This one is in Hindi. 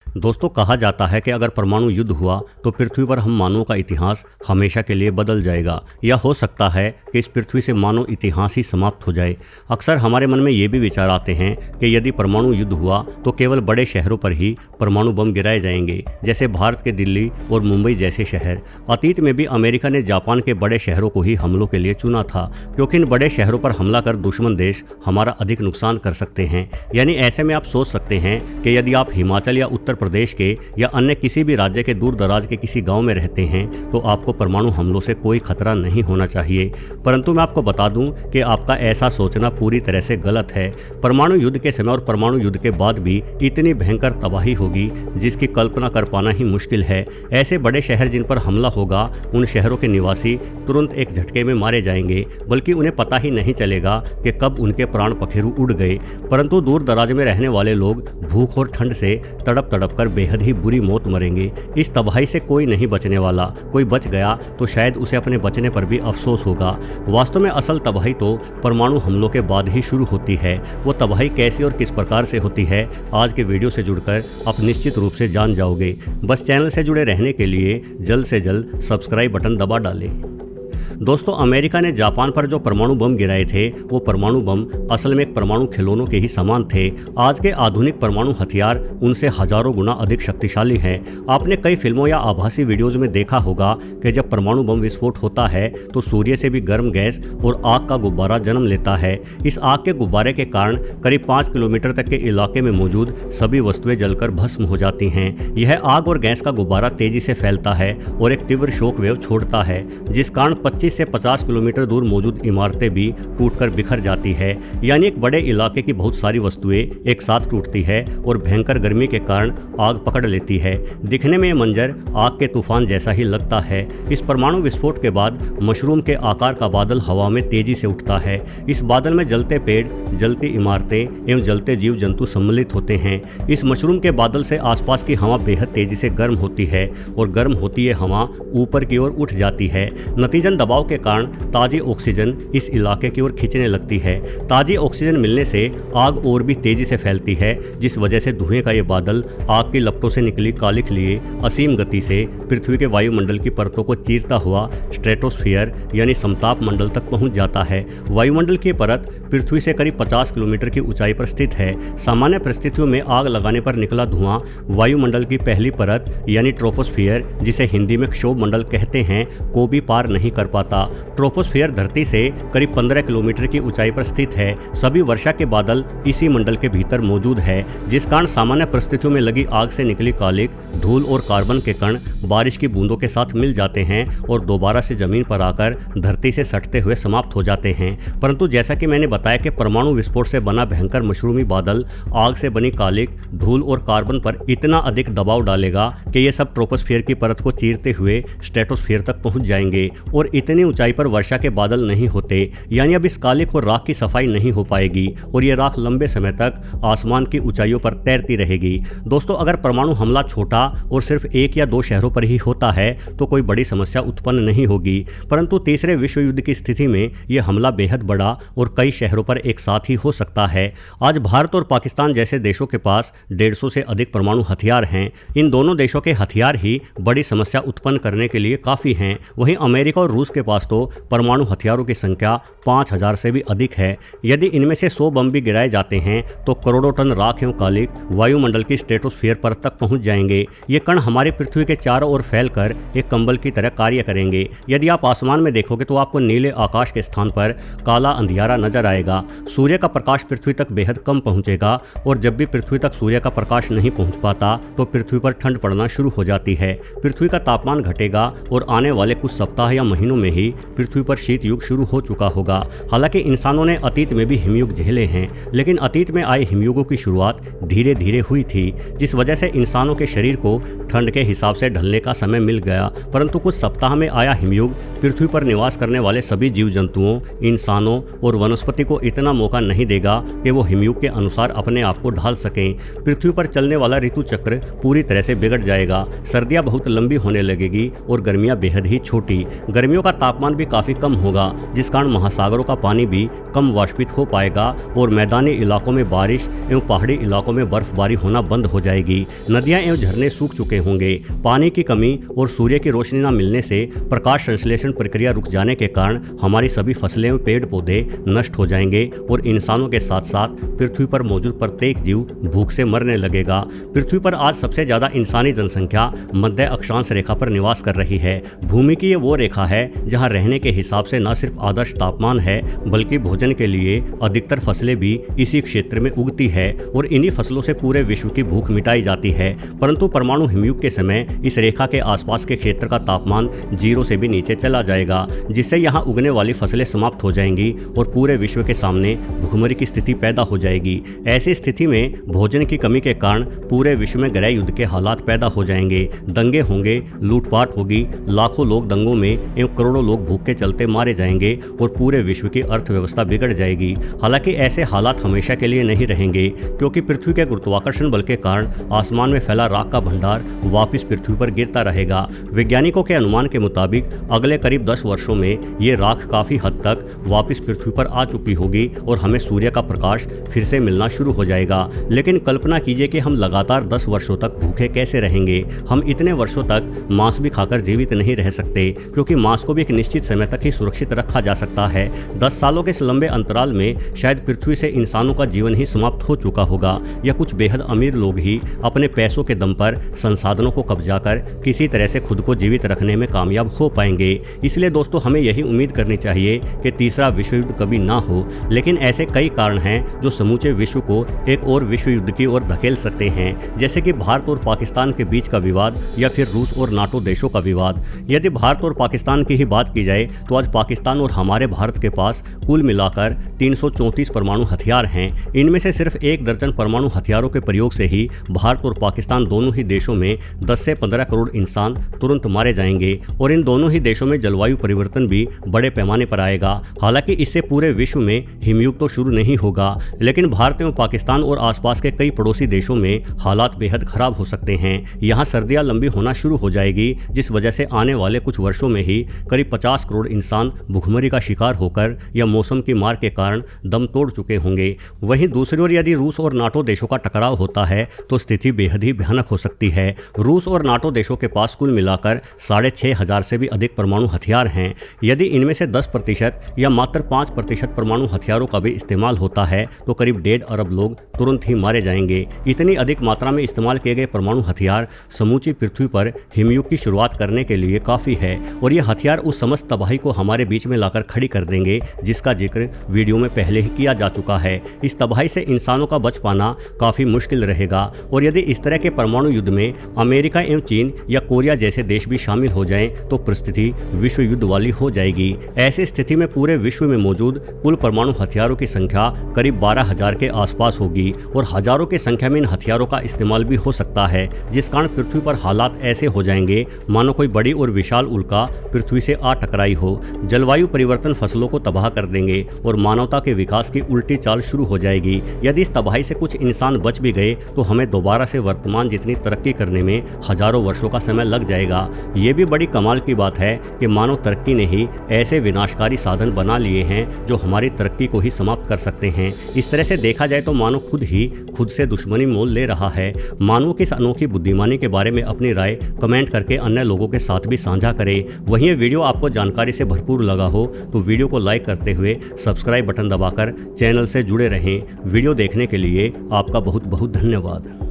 दोस्तों, कहा जाता है कि अगर परमाणु युद्ध हुआ तो पृथ्वी पर हम मानवों का इतिहास हमेशा के लिए बदल जाएगा, या हो सकता है कि इस पृथ्वी से मानव इतिहास ही समाप्त हो जाए। अक्सर हमारे मन में ये भी विचार आते हैं कि यदि परमाणु युद्ध हुआ तो केवल बड़े शहरों पर ही परमाणु बम गिराए जाएंगे, जैसे भारत के दिल्ली और मुंबई जैसे शहर। अतीत में भी अमेरिका ने जापान के बड़े शहरों को ही हमलों के लिए चुना था, क्योंकि इन बड़े शहरों पर हमला कर दुश्मन देश हमारा अधिक नुकसान कर सकते हैं। यानी ऐसे में आप सोच सकते हैं कि यदि आप हिमाचल या उत्तर प्रदेश के या अन्य किसी भी राज्य के दूर दराज के किसी गांव में रहते हैं तो आपको परमाणु हमलों से कोई खतरा नहीं होना चाहिए। परंतु मैं आपको बता दूं कि आपका ऐसा सोचना पूरी तरह से गलत है। परमाणु युद्ध के समय और परमाणु युद्ध के बाद भी इतनी भयंकर तबाही होगी जिसकी कल्पना कर पाना ही मुश्किल है। ऐसे बड़े शहर जिन पर हमला होगा, उन शहरों के निवासी तुरंत एक झटके में मारे जाएंगे, बल्कि उन्हें पता ही नहीं चलेगा कि कब उनके प्राण पखेरु उड़ गए। परंतु दूर दराज में रहने वाले लोग भूख और ठंड से तड़प तड़प कर बेहद ही बुरी मौत मरेंगे। इस तबाही से कोई नहीं बचने वाला। कोई बच गया तो शायद उसे अपने बचने पर भी अफसोस होगा। वास्तव में असल तबाही तो परमाणु हमलों के बाद ही शुरू होती है। वो तबाही कैसी और किस प्रकार से होती है, आज के वीडियो से जुड़कर आप निश्चित रूप से जान जाओगे। बस चैनल से जुड़े रहने के लिए जल्द से जल्द सब्सक्राइब बटन दबा डालें। दोस्तों, अमेरिका ने जापान पर जो परमाणु बम गिराए थे, वो परमाणु बम असल में एक परमाणु खिलौनों के ही समान थे। आज के आधुनिक परमाणु हथियार उनसे हजारों गुना अधिक शक्तिशाली हैं। आपने कई फिल्मों या आभासी वीडियोज में देखा होगा कि जब परमाणु बम विस्फोट होता है तो सूर्य से भी गर्म गैस और आग का गुब्बारा जन्म लेता है। इस आग के गुब्बारे के कारण करीब 5 किलोमीटर तक के इलाके में मौजूद सभी वस्तुएं जलकर भस्म हो जाती हैं। यह आग और गैस का गुब्बारा तेजी से फैलता है और एक तीव्र शॉक वेव छोड़ता है, जिस कारण 25 से 50 किलोमीटर दूर मौजूद इमारतें भी टूटकर बिखर जाती है। यानी एक बड़े इलाके की बहुत सारी वस्तुएं एक साथ टूटती है और भयंकर गर्मी के कारण आग पकड़ लेती है। दिखने में यह मंजर आग के तूफान जैसा ही लगता है। इस परमाणु विस्फोट के बाद मशरूम के आकार का बादल हवा में तेजी से उठता है। इस बादल में जलते पेड़, जलती इमारतें एवं जलते जीव जंतु सम्मिलित होते हैं। इस मशरूम के बादल से आसपास की हवा बेहद तेजी से गर्म होती है और गर्म होती है हवा ऊपर की ओर उठ जाती है। नतीजन दबाव के कारण ताजी ऑक्सीजन इस इलाके की ओर खींचने लगती है। ताजी ऑक्सीजन मिलने से आग और भी तेजी से फैलती है, जिस वजह से धुएं का ये बादल आग की लपटों से निकली कालिख लिए असीम गति से पृथ्वी के वायुमंडल की परतों को चीरता हुआ स्ट्रेटोस्फीयर यानी समताप मंडल तक पहुंच जाता है। वायुमंडल की परत पृथ्वी से करीब 50 किलोमीटर की ऊंचाई पर स्थित है। सामान्य परिस्थितियों में आग लगाने पर निकला धुआं वायुमंडल की पहली परत यानी ट्रोपोस्फीयर, जिसे हिंदी में क्षोभ मंडल कहते हैं, को भी पार नहीं कर पाता। ट्रोपोस्फीयर धरती से करीब 15 किलोमीटर की ऊंचाई पर स्थित है। सभी वर्षा के बादल इसी मंडल के भीतर मौजूद है, जिस कारण सामान्य परिस्थितियों में लगी आग से निकली कालिख, धूल और कार्बन के कण बारिश की बूंदों के साथ मिल जाते हैं और दोबारा से जमीन पर आकर धरती से सटते हुए समाप्त हो जाते हैं। परंतु जैसा कि मैंने बताया कि परमाणु विस्फोट से बना भयंकर मशरूमी बादल आग से बनी कालिख, धूल और कार्बन पर इतना अधिक दबाव डालेगा कि ये सब ट्रोपोस्फीयर की परत को चीरते हुए स्ट्रेटोस्फीयर तक पहुंच जाएंगे और इतनी ऊंचाई पर वर्षा के बादल नहीं होते। यानी अब इस कालिख और राख की सफाई नहीं हो पाएगी और ये राख लंबे समय तक आसमान की ऊंचाइयों पर तैरती रहेगी। दोस्तों, अगर परमाणु हमला छोटा और सिर्फ 1 या 2 शहरों पर ही होता है तो कोई बड़ी समस्या उत्पन्न नहीं होगी, परंतु तीसरे विश्व युद्ध की स्थिति में यह हमला बेहद बड़ा और कई शहरों पर एक साथ ही हो सकता है। आज भारत और पाकिस्तान जैसे देशों के पास 150 से अधिक परमाणु हथियार हैं। इन दोनों देशों के हथियार ही बड़ी समस्या उत्पन्न करने के लिए काफी हैं। वहीं अमेरिका और रूस के पास तो परमाणु हथियारों की संख्या 5000 से भी अधिक है। यदि इनमें से 100 बम भी गिराए जाते हैं तो करोड़ों टन राख एवं कालिख वायुमंडल की स्ट्रेटोस्फीयर पर तक पहुंच जाएंगे। ये कण हमारी पृथ्वी के चारों ओर फैलकर एक कंबल की तरह कार्य करेंगे। यदि आप आसमान में देखोगे तो आपको नीले आकाश के स्थान पर काला अंधियारा नजर आएगा। सूर्य का प्रकाश पृथ्वी तक बेहद कम पहुंचेगा और जब भी पृथ्वी तक सूर्य का प्रकाश नहीं पहुंच पाता तो पृथ्वी पर ठंड पड़ना शुरू हो जाती है। पृथ्वी का तापमान घटेगा और आने वाले कुछ सप्ताह या महीनों में ही पृथ्वी पर शीत युग शुरू हो चुका होगा। हालांकि इंसानों ने अतीत में भी हिमयुग झेले हैं, लेकिन अतीत में आए हिमयुगों की शुरुआत धीरे धीरे हुई थी, जिस वजह से इंसानों के शरीर को ठंड के हिसाब से ढलने का समय मिल गया। परंतु कुछ सप्ताह में आया हिमयुग पृथ्वी पर निवास करने वाले सभी जीव जंतुओं, इंसानों और वनस्पति को इतना मौका नहीं देगा कि वो हिमयुग के अनुसार अपने आप को ढाल सकें। पृथ्वी पर चलने वाला ऋतु चक्र पूरी तरह से बिगड़ जाएगा। सर्दियां बहुत लंबी होने लगेगी और गर्मियां बेहद ही छोटी। गर्मियों का तापमान भी काफ़ी कम होगा, जिस कारण महासागरों का पानी भी कम वाष्पित हो पाएगा और मैदानी इलाकों में बारिश एवं पहाड़ी इलाकों में बर्फबारी होना बंद हो जाएगी। नदियां एवं झरने सूख चुके होंगे। पानी की कमी और सूर्य की रोशनी न मिलने से प्रकाश संश्लेषण प्रक्रिया रुक जाने के कारण हमारी सभी फसलें एवं पेड़ पौधे नष्ट हो जाएंगे और इंसानों के साथ साथ पृथ्वी पर मौजूद प्रत्येक जीव भूख से मरने लगेगा। पृथ्वी पर आज सबसे ज्यादा इंसानी जनसंख्या मध्य अक्षांश रेखा पर निवास कर रही है। भूमि की ये वो रेखा है जहां रहने के हिसाब से न सिर्फ आदर्श तापमान है, बल्कि भोजन के लिए अधिकतर फसलें भी इसी क्षेत्र में उगती है और इन्हीं फसलों से पूरे विश्व की भूख मिटाई जाती है। परंतु परमाणु हिमयुग के समय इस रेखा के आसपास के क्षेत्र का तापमान 0 से भी नीचे चला जाएगा, जिससे यहाँ उगने वाली फसलें समाप्त हो जाएंगी और पूरे विश्व के सामने भूखमरी की स्थिति पैदा हो जाएगी। ऐसी स्थिति में भोजन की कमी के कारण पूरे विश्व में गृह युद्ध के हालात पैदा हो जाएंगे। दंगे होंगे, लूटपाट होगी, लाखों लोग दंगों में एवं करोड़ों लोग भूख के चलते मारे जाएंगे और पूरे विश्व की अर्थव्यवस्था बिगड़ जाएगी। हालांकि ऐसे हालात हमेशा के लिए नहीं रहेंगे, क्योंकि पृथ्वी के गुरुत्वाकर्षण बल के कारण आसमान में फैला राख का भंडार वापस पृथ्वी पर गिरता रहेगा। वैज्ञानिकों के अनुमान के मुताबिक अगले करीब 10 वर्षों में ये राख काफी हद तक वापस पृथ्वी पर आ चुकी होगी और हमें सूर्य का प्रकाश फिर से मिलना शुरू हो जाएगा। लेकिन कल्पना कीजिए कि हम लगातार 10 वर्षों तक भूखे कैसे रहेंगे। हम इतने वर्षों तक मांस भी खाकर जीवित नहीं रह सकते, क्योंकि मांस को भी एक निश्चित समय तक ही सुरक्षित रखा जा सकता है। 10 सालों के इस लंबे अंतराल में शायद पृथ्वी से इंसानों का जीवन ही समाप्त हो चुका होगा, या कुछ बेहद अमीर लोग ही अपने पैसों के दम पर संसाधनों को कब्जा कर किसी तरह से खुद को जीवित रखने में कामयाब हो पाएंगे। इसलिए दोस्तों, हमें यही उम्मीद करनी चाहिए कि तीसरा विश्व युद्ध कभी ना हो। लेकिन ऐसे कई कारण हैं जो समूचे विश्व को एक और विश्व युद्ध की ओर धकेल सकते हैं, जैसे कि भारत और पाकिस्तान के बीच का विवाद या फिर रूस और नाटो देशों का विवाद। यदि भारत और पाकिस्तान की ही बात की जाए तो आज पाकिस्तान और हमारे भारत के पास कुल मिलाकर 334 परमाणु हथियार हैं। इनमें से सिर्फ 1 दर्जन परमाणु हथियारों के प्रयोग से ही भारत और पाकिस्तान दोनों ही देशों में 10 से 15 करोड़ इंसान तुरंत मारे जाएंगे और इन दोनों ही देशों में जलवायु परिवर्तन भी बड़े पैमाने पर आएगा। हालांकि इससे पूरे विश्व में हिमयुग तो शुरू नहीं होगा, लेकिन भारत एवं पाकिस्तान और आसपास के कई पड़ोसी देशों में हालात बेहद खराब हो सकते हैं। यहाँ सर्दियाँ लंबी होना शुरू हो जाएगी, जिस वजह से आने वाले कुछ वर्षों में ही करीब 50 करोड़ इंसान भूखमरी का शिकार होकर या मौसम की मार के कारण दम तोड़ चुके होंगे। वहीं दूसरी ओर यदि रूस और नाटो देशों का टकराव होता है तो स्थिति बेहद ही भयानक हो सकती है। रूस और नाटो देशों के पास कुल मिलाकर 6,500 से भी अधिक परमाणु हथियार हैं। यदि इनमें से 10% या मात्र 5% परमाणु हथियारों का भी इस्तेमाल होता है तो करीब 1.5 अरब लोग तुरंत ही मारे जाएंगे। इतनी अधिक मात्रा में इस्तेमाल किए गए परमाणु हथियार समूची पृथ्वी पर हिमयुग की शुरुआत करने के लिए काफ़ी है और ये हथियार उस समस्त तबाही को हमारे बीच में लाकर खड़ी कर देंगे, जिसका जिक्र वीडियो में पहले ही किया जा चुका है। इस तबाही से इंसानों का बच पाना काफ़ी मुश्किल रहेगा और यदि इस तरह के परमाणु युद्ध में अमेरिका एवं चीन या कोरिया जैसे देश भी शामिल हो जाएं तो परिस्थिति विश्व युद्ध वाली हो जाएगी। ऐसी स्थिति में पूरे विश्व में मौजूद कुल परमाणु हथियारों की संख्या करीब 12,000 के आसपास होगी और हजारों की संख्या में इन हथियारों का इस्तेमाल भी हो सकता है, जिस कारण पृथ्वी पर हालात ऐसे हो जाएंगे मानो कोई बड़ी और विशाल उल्का पृथ्वी से आ टकराई हो। जलवायु परिवर्तन फसलों को तबाह कर देंगे और मानवता के विकास की उल्टी चाल शुरू हो जाएगी। यदि इस तबाही से कुछ इंसान बच भी गए तो हमें दोबारा से वर्तमान जितनी तरक्की करने में हजारों वर्षों का समय लग जाएगा। ये भी बड़ी कमाल की बात है कि मानव तरक्की ने ही ऐसे विनाशकारी साधन बना लिए हैं जो हमारी तरक्की को ही समाप्त कर सकते हैं। इस तरह से देखा जाए तो मानव खुद से दुश्मनी मोल ले रहा है। मानव की इस अनोखी बुद्धिमानी के बारे में अपनी राय कमेंट करके अन्य लोगों के साथ भी साझा करें। वहीं ये वीडियो आपको जानकारी से भरपूर लगा हो तो वीडियो को लाइक करते हुए सब्सक्राइब बटन दबाकर चैनल से जुड़े रहें। वीडियो देखने के लिए आपका बहुत बहुत धन्यवाद।